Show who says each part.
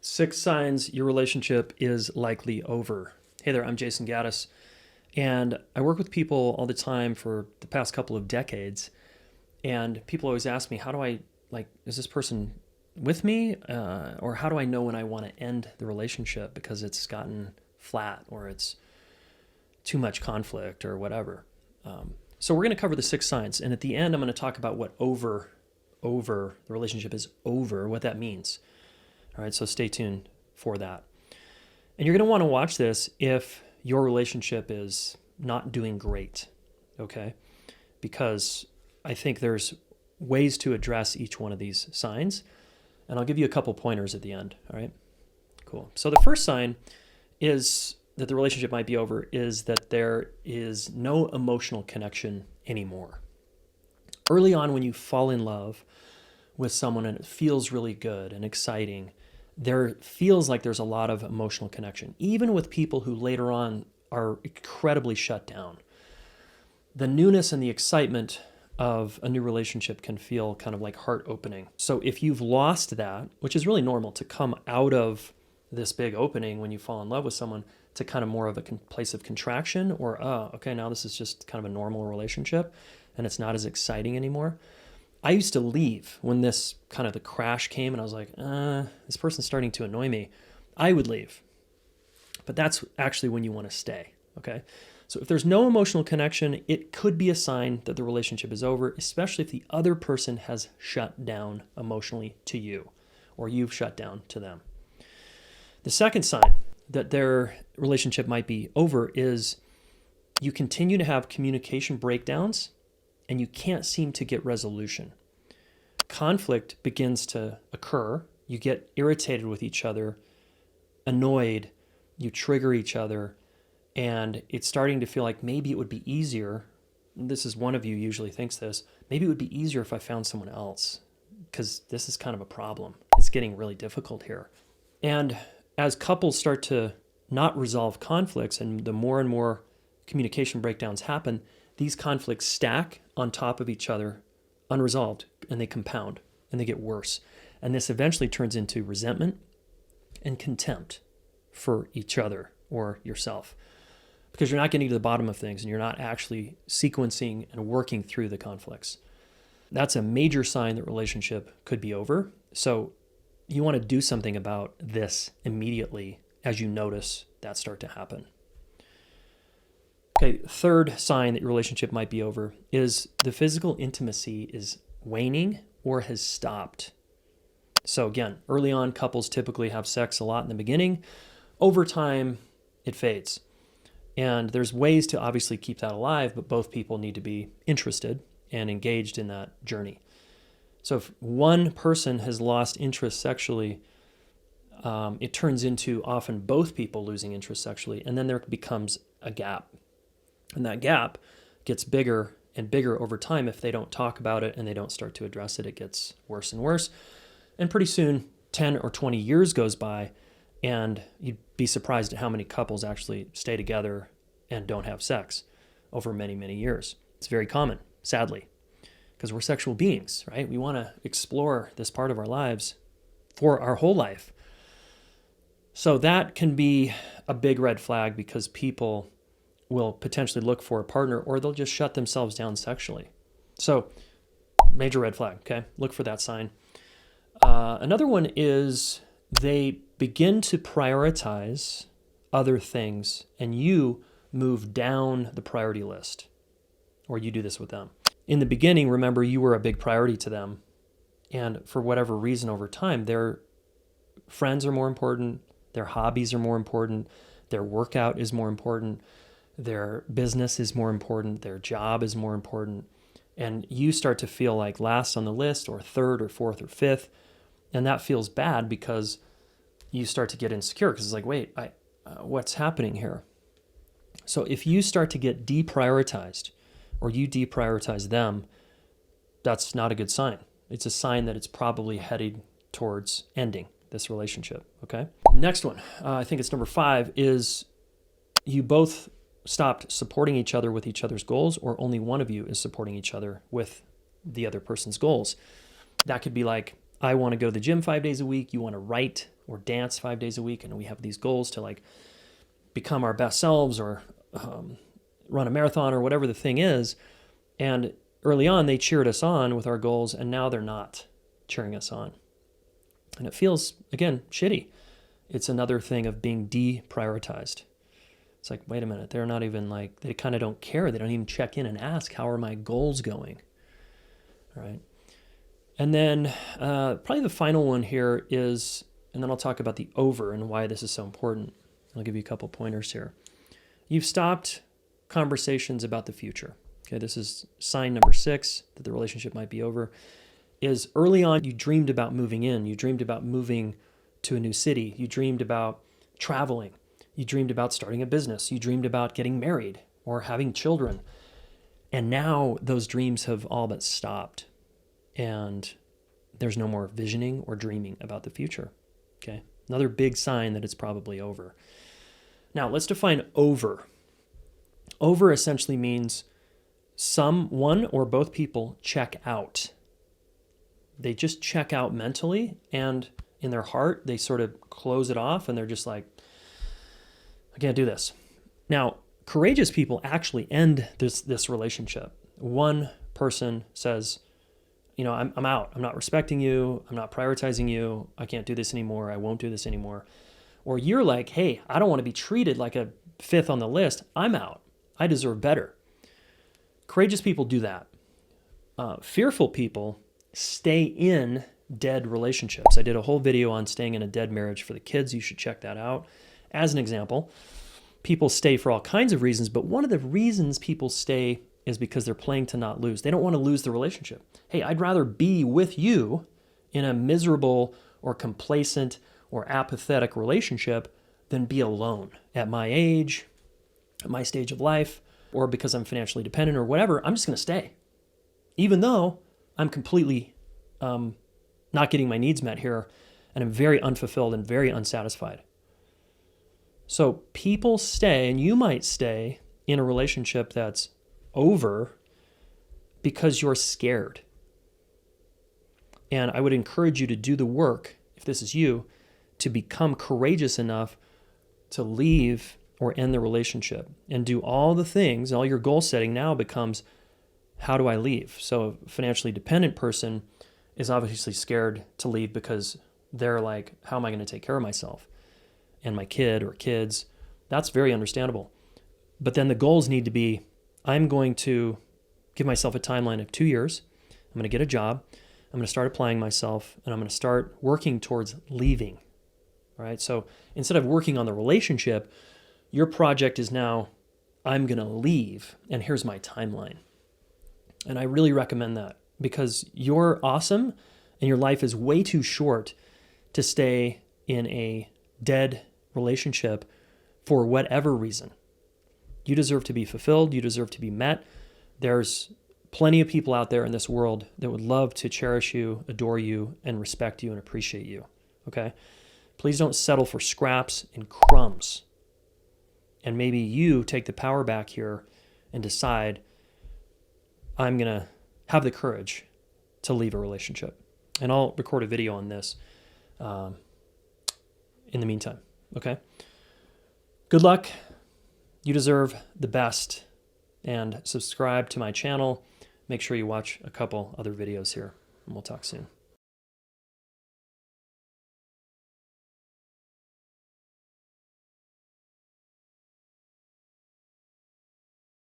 Speaker 1: 6 signs your relationship is likely over. Hey there, I'm Jayson Gaddis, and I work with people all the time for the past couple of decades, and people always ask me, how do I, is this person with me? Or how do I know when I want to end the relationship because it's gotten flat or it's too much conflict or whatever. So we're going to cover the 6 signs, and at the end I'm going to talk about what over, the relationship is over, what that means. All right, so stay tuned for that. And you're going to want to watch this if your relationship is not doing great, okay? Because I think there's ways to address each one of these signs, and I'll give you a couple pointers at the end, all right? Cool. So the first sign is that the relationship might be over is that there is no emotional connection anymore. Early on, when you fall in love with someone and it feels really good and exciting, there feels like there's a lot of emotional connection, even with people who later on are incredibly shut down. The newness and the excitement of a new relationship can feel kind of like heart opening. So if you've lost that, which is really normal to come out of this big opening when you fall in love with someone to kind of more of a place of contraction or, okay, now this is just kind of a normal relationship and it's not as exciting anymore. I used to leave when this kind of the crash came and I was like, this person's starting to annoy me. I would leave. But that's actually when you want to stay, okay? So if there's no emotional connection, it could be a sign that the relationship is over, especially if the other person has shut down emotionally to you or you've shut down to them. The second sign that their relationship might be over is you continue to have communication breakdowns and you can't seem to get resolution. Conflict begins to occur. You get irritated with each other, annoyed, you trigger each other, and it's starting to feel like maybe it would be easier. This is one of you usually thinks this. Maybe it would be easier if I found someone else because this is kind of a problem. It's getting really difficult here. And as couples start to not resolve conflicts and the more and more communication breakdowns happen, these conflicts stack on top of each other unresolved and they compound and they get worse. And this eventually turns into resentment and contempt for each other or yourself because you're not getting to the bottom of things and you're not actually sequencing and working through the conflicts. That's a major sign that relationship could be over. So you want to do something about this immediately as you notice that start to happen. Okay, third sign that your relationship might be over is the physical intimacy is waning or has stopped. So again, early on, couples typically have sex a lot in the beginning. Over time, it fades. And there's ways to obviously keep that alive, but both people need to be interested and engaged in that journey. So if one person has lost interest sexually, it turns into often both people losing interest sexually, and then there becomes a gap. And that gap gets bigger and bigger over time. If they don't talk about it and they don't start to address it, it gets worse and worse. And pretty soon, 10 or 20 years goes by, and you'd be surprised at how many couples actually stay together and don't have sex over many, many years. It's very common, sadly, because we're sexual beings, right? We want to explore this part of our lives for our whole life. So that can be a big red flag because people will potentially look for a partner or they'll just shut themselves down sexually. So major red flag, okay? Look for that sign. Another one is they begin to prioritize other things and you move down the priority list, or you do this with them. In the beginning, remember, you were a big priority to them, and for whatever reason over time, their friends are more important, their hobbies are more important, their workout is more important, their business is more important, their job is more important, and you start to feel like last on the list or third or fourth or fifth, and that feels bad because you start to get insecure because it's like, wait, what's happening here? So if you start to get deprioritized or you deprioritize them, that's not a good sign. It's a sign that it's probably headed towards ending this relationship, okay? Next one, I think it's number 5, is you both stopped supporting each other with each other's goals, or only one of you is supporting each other with the other person's goals. That could be like, I want to go to the gym 5 days a week. You want to write or dance 5 days a week, and we have these goals to like become our best selves or run a marathon or whatever the thing is. And early on, they cheered us on with our goals, and now they're not cheering us on. And it feels, again, shitty. It's another thing of being deprioritized. It's like, wait a minute, they're not even like, they kind of don't care. They don't even check in and ask, how are my goals going? All right. And then probably the final one here is, and then I'll talk about the over and why this is so important. I'll give you a couple pointers here. You've stopped conversations about the future. Okay, this is sign number 6 that the relationship might be over. Is early on you dreamed about moving in, you dreamed about moving to a new city, you dreamed about traveling, you dreamed about starting a business, you dreamed about getting married or having children. And now those dreams have all but stopped. And there's no more visioning or dreaming about the future. Okay, another big sign that it's probably over. Now let's define over. Over essentially means one or both people check out. They just check out mentally, and in their heart, they sort of close it off, and they're just like, I can't do this. Now, courageous people actually end this relationship. One person says, I'm out. I'm not respecting you. I'm not prioritizing you. I can't do this anymore. I won't do this anymore. Or you're like, hey, I don't want to be treated like a 5th on the list. I'm out. I deserve better. Courageous people do that. Fearful people stay in dead relationships. I did a whole video on staying in a dead marriage for the kids. You should check that out. As an example, people stay for all kinds of reasons, but one of the reasons people stay is because they're playing to not lose. They don't want to lose the relationship. Hey, I'd rather be with you in a miserable or complacent or apathetic relationship than be alone at my age, at my stage of life, or because I'm financially dependent or whatever. I'm just going to stay, even though I'm completely not getting my needs met here, and I'm very unfulfilled and very unsatisfied. So people stay, and you might stay in a relationship that's over because you're scared. And I would encourage you to do the work, if this is you, to become courageous enough to leave or end the relationship and do all the things. All your goal setting now becomes, how do I leave? So a financially dependent person is obviously scared to leave because they're like, how am I going to take care of myself and my kid or kids? That's very understandable. But then the goals need to be, I'm going to give myself a timeline of 2 years. I'm going to get a job. I'm going to start applying myself, and I'm going to start working towards leaving. Right? So instead of working on the relationship, your project is now, I'm going to leave, and here's my timeline. And I really recommend that because you're awesome and your life is way too short to stay in a dead relationship for whatever reason. You deserve to be fulfilled. You deserve to be met. There's plenty of people out there in this world that would love to cherish you, adore you, and respect you and appreciate you. Okay? Please don't settle for scraps and crumbs. And maybe you take the power back here and decide, I'm going to have the courage to leave a relationship. And I'll record a video on this in the meantime. Okay? Good luck. You deserve the best. And subscribe to my channel. Make sure you watch a couple other videos here. And we'll talk soon.